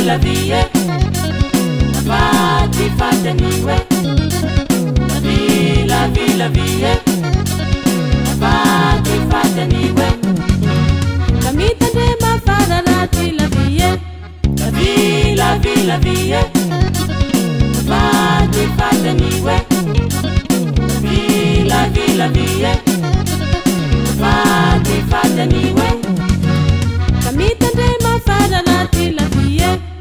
La vie, fatti fatemi la vie, fatti fatemi Camita de ma fada rati la vie, fatti fatemi la vie, fatti fatemi Camita de ma fada rati la vie.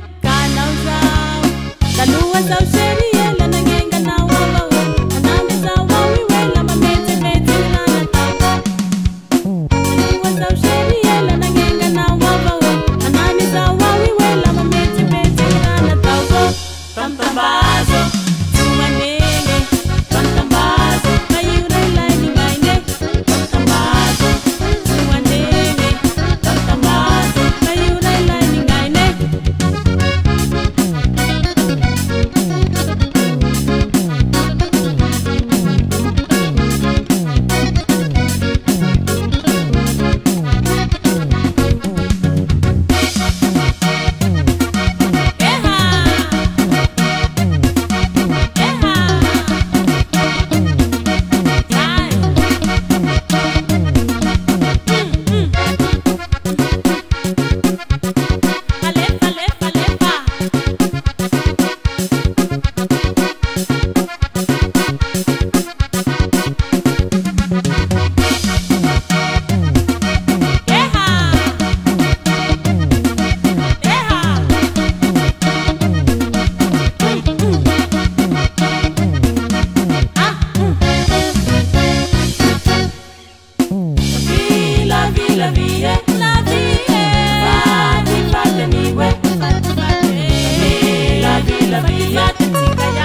Kalua zau sheria la nangenga na wawa anami zawa wiwela mamete mete na nataka Kalua zau sheria la nangenga na wawa anami zawa wiwela mamete mete na nataka Tamtambazo tumanene Tamtambazo kayura laini maine Tamtambazo tumanene Tamtambazo kayura laini maine La vie, fatti fatemi la vie,